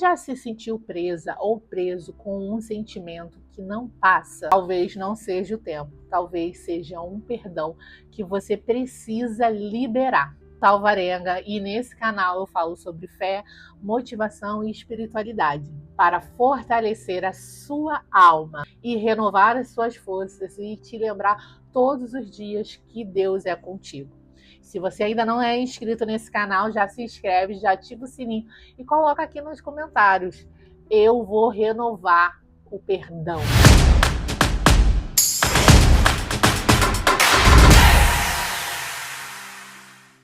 Já se sentiu presa ou preso com um sentimento que não passa? Talvez não seja o tempo, talvez seja um perdão que você precisa liberar. Talvarenga, e nesse canal eu falo sobre fé, motivação e espiritualidade para fortalecer a sua alma e renovar as suas forças e te lembrar todos os dias que Deus é contigo. Se você ainda não é inscrito nesse canal, já se inscreve, já ativa o sininho e coloca aqui nos comentários: eu vou renovar o perdão.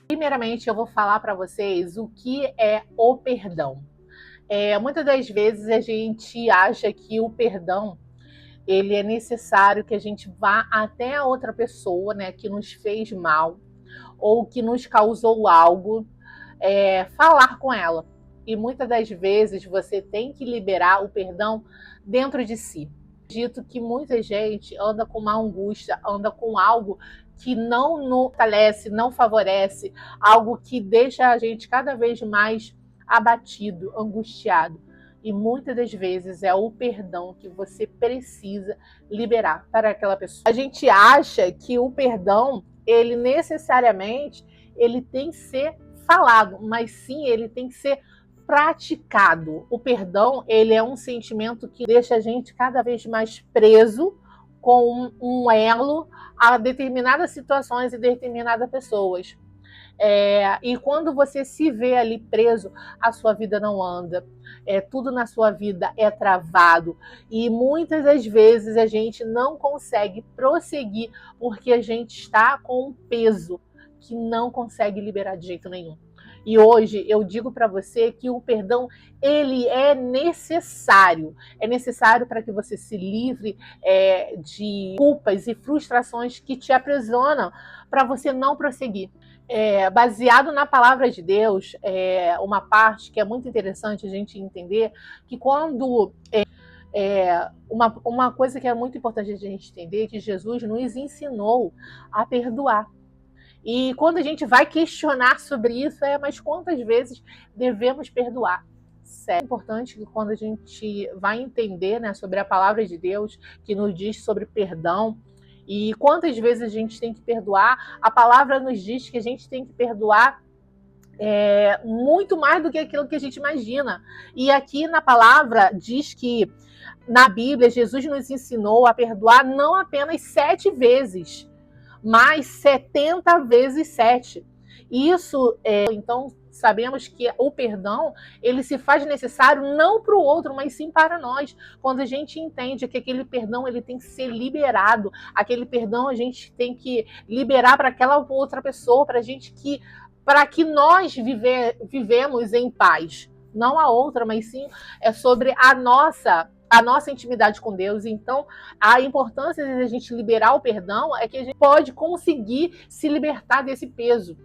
Primeiramente, eu vou falar para vocês o que é o perdão. Muitas das vezes a gente acha que o perdão ele é necessário que a gente vá até a outra pessoa, né, que nos fez mal ou que nos causou algo, falar com ela. E muitas das vezes você tem que liberar o perdão dentro de si. Dito que muita gente anda com uma angústia, anda com algo que não nos fortalece, não favorece, algo que deixa a gente cada vez mais abatido, angustiado. E muitas das vezes é o perdão que você precisa liberar para aquela pessoa. A gente acha que o perdão, ele necessariamente ele tem que ser falado, mas sim ele tem que ser praticado. O perdão, ele é um sentimento que deixa a gente cada vez mais preso com um elo a determinadas situações e determinadas pessoas. E quando você se vê ali preso, a sua vida não anda. Tudo na sua vida é travado. E muitas das vezes a gente não consegue prosseguir porque a gente está com um peso que não consegue liberar de jeito nenhum. E hoje eu digo para você que o perdão ele é necessário. É necessário para que você se livre de culpas e frustrações que te aprisionam para você não prosseguir. Baseado na palavra de Deus, uma parte que é muito interessante a gente entender, que quando uma coisa que é muito importante a gente entender é que Jesus nos ensinou a perdoar. E quando a gente vai questionar sobre isso, mas quantas vezes devemos perdoar? É importante que quando a gente vai entender, né, sobre a palavra de Deus, que nos diz sobre perdão, e quantas vezes a gente tem que perdoar, a palavra nos diz que a gente tem que perdoar muito mais do que aquilo que a gente imagina. E aqui na palavra diz que, na Bíblia, Jesus nos ensinou a perdoar não apenas 7 vezes, mas 70 vezes 7. Isso, então, sabemos que o perdão, ele se faz necessário não para o outro, mas sim para nós. Quando a gente entende que aquele perdão ele tem que ser liberado, aquele perdão a gente tem que liberar para aquela outra pessoa, para que nós vivemos em paz. Não a outra, mas sim sobre a nossa intimidade com Deus. Então, a importância de a gente liberar o perdão é que a gente pode conseguir se libertar desse peso.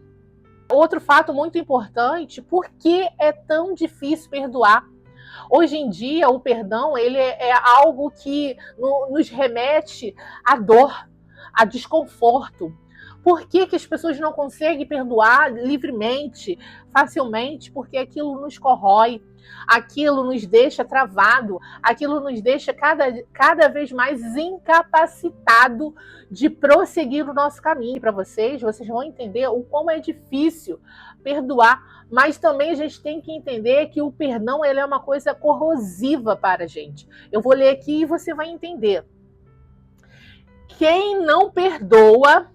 Outro fato muito importante, por que é tão difícil perdoar? Hoje em dia, o perdão ele é algo que nos remete à dor, a desconforto. Por que as pessoas não conseguem perdoar livremente, facilmente? Porque aquilo nos corrói, aquilo nos deixa travado, aquilo nos deixa cada vez mais incapacitado de prosseguir o nosso caminho. Para vocês vão entender o como é difícil perdoar, mas também a gente tem que entender que o perdão ele é uma coisa corrosiva para a gente. Eu vou ler aqui e você vai entender. Quem não perdoa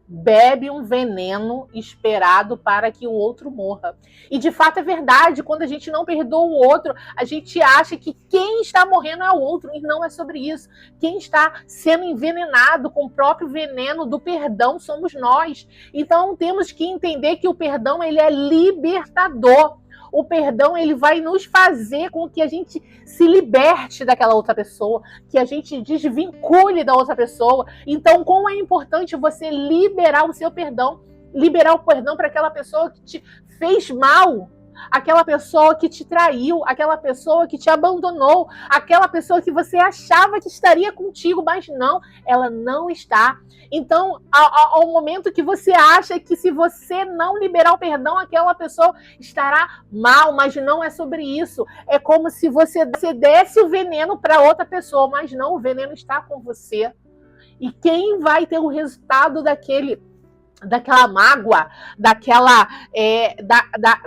bebe um veneno esperado para que o outro morra. E de fato é verdade, quando a gente não perdoa o outro, a gente acha que quem está morrendo é o outro, e não é sobre isso. Quem está sendo envenenado com o próprio veneno do perdão somos nós. Então temos que entender que o perdão ele é libertador. O perdão ele vai nos fazer com que a gente se liberte daquela outra pessoa, que a gente desvincule da outra pessoa. Então, como é importante você liberar o seu perdão, liberar o perdão para aquela pessoa que te fez mal. aquela pessoa que te traiu, aquela pessoa que te abandonou, aquela pessoa que você achava que estaria contigo, mas não, ela não está. Então, ao momento que você acha que se você não liberar o perdão, aquela pessoa estará mal, mas não é sobre isso. É como se você desse o veneno para outra pessoa, mas não, o veneno está com você. E quem vai ter o resultado daquela mágoa,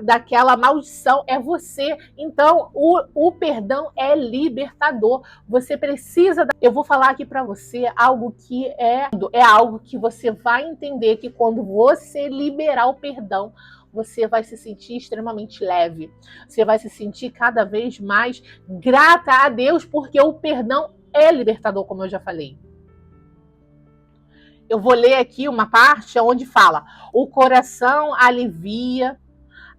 daquela maldição é você. Então, o perdão é libertador. Você precisa. Eu vou falar aqui para você algo que é algo que você vai entender que quando você liberar o perdão, você vai se sentir extremamente leve. Você vai se sentir cada vez mais grata a Deus, porque o perdão é libertador, como eu já falei. Eu vou ler aqui uma parte onde fala: o coração alivia,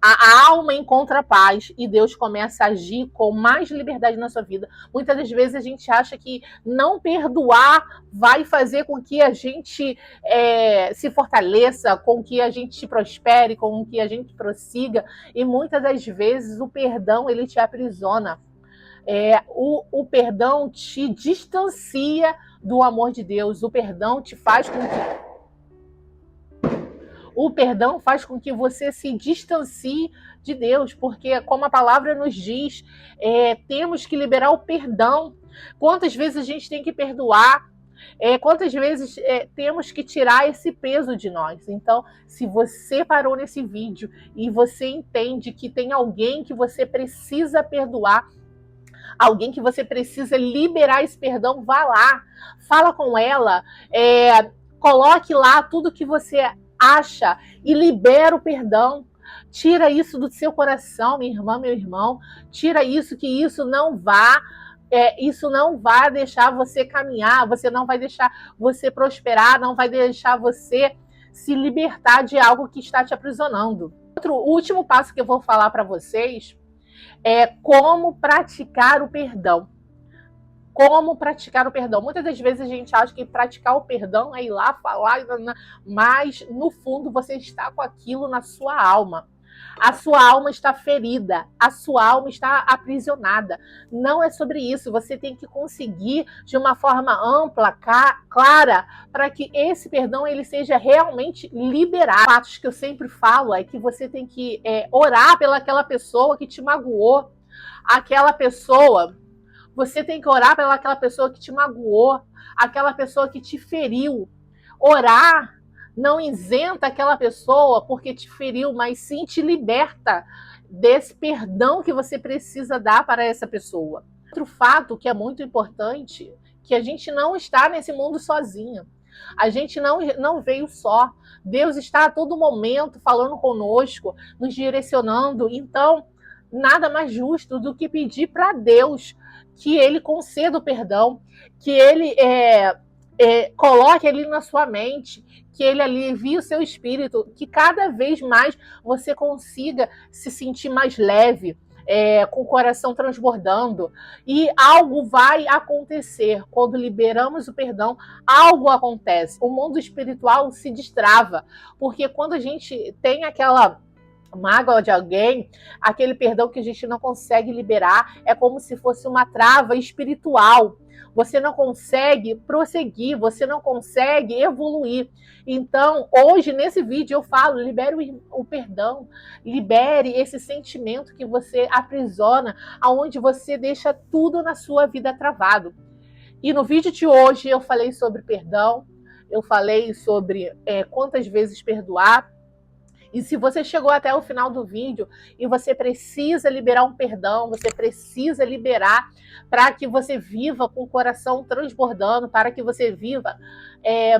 a alma encontra paz e Deus começa a agir com mais liberdade na sua vida. Muitas das vezes a gente acha que não perdoar vai fazer com que a gente se fortaleça, com que a gente prospere, com que a gente prossiga, e muitas das vezes o perdão ele te aprisiona. O perdão te distancia do amor de Deus. O perdão faz com que você se distancie de Deus, porque como a palavra nos diz, temos que liberar o perdão. Quantas vezes a gente tem que perdoar? Quantas vezes temos que tirar esse peso de nós? Então, se você parou nesse vídeo e você entende que tem alguém que você precisa perdoar, alguém que você precisa liberar esse perdão, vá lá, fala com ela, coloque lá tudo que você acha e libera o perdão. Tira isso do seu coração, minha irmã, meu irmão. Tira isso, que isso não vai deixar você caminhar, você não vai deixar você prosperar, não vai deixar você se libertar de algo que está te aprisionando. O último passo que eu vou falar para vocês é como praticar o perdão. Como praticar o perdão. Muitas das vezes a gente acha que praticar o perdão é ir lá falar, mas no fundo você está com aquilo na sua alma. A sua alma está ferida, a sua alma está aprisionada. Não é sobre isso. Você tem que conseguir de uma forma ampla, clara, para que esse perdão ele seja realmente liberado. Os fatos que eu sempre falo é que você tem que orar pelaquela pessoa que te magoou. Você tem que orar pelaquela pessoa que te magoou, aquela pessoa que te feriu. Orar não isenta aquela pessoa porque te feriu, mas sim te liberta desse perdão que você precisa dar para essa pessoa. Outro fato que é muito importante, que a gente não está nesse mundo sozinho. A gente não veio só. Deus está a todo momento falando conosco, nos direcionando. Então, nada mais justo do que pedir para Deus que Ele conceda o perdão, que Ele coloque ali na sua mente, que Ele alivie o seu espírito, que cada vez mais você consiga se sentir mais leve, com o coração transbordando. E algo vai acontecer. Quando liberamos o perdão, algo acontece. O mundo espiritual se destrava, porque quando a gente tem aquela mágoa de alguém, aquele perdão que a gente não consegue liberar, é como se fosse uma trava espiritual. Você não consegue prosseguir, você não consegue evoluir. Então, hoje, nesse vídeo, eu falo, libere o perdão, libere esse sentimento que você aprisiona, aonde você deixa tudo na sua vida travado. E no vídeo de hoje, eu falei sobre perdão, eu falei sobre quantas vezes perdoar. E se você chegou até o final do vídeo e você precisa liberar um perdão, você precisa liberar para que você viva com o coração transbordando, para que você viva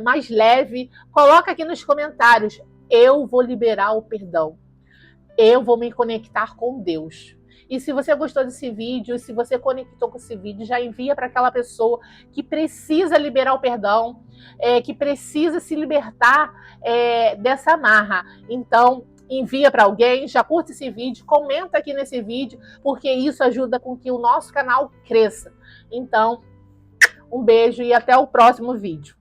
mais leve, coloca aqui nos comentários: eu vou liberar o perdão, eu vou me conectar com Deus. E se você gostou desse vídeo, se você conectou com esse vídeo, já envia para aquela pessoa que precisa liberar o perdão, que precisa se libertar dessa amarra. Então, envia para alguém, já curte esse vídeo, comenta aqui nesse vídeo, porque isso ajuda com que o nosso canal cresça. Então, um beijo e até o próximo vídeo.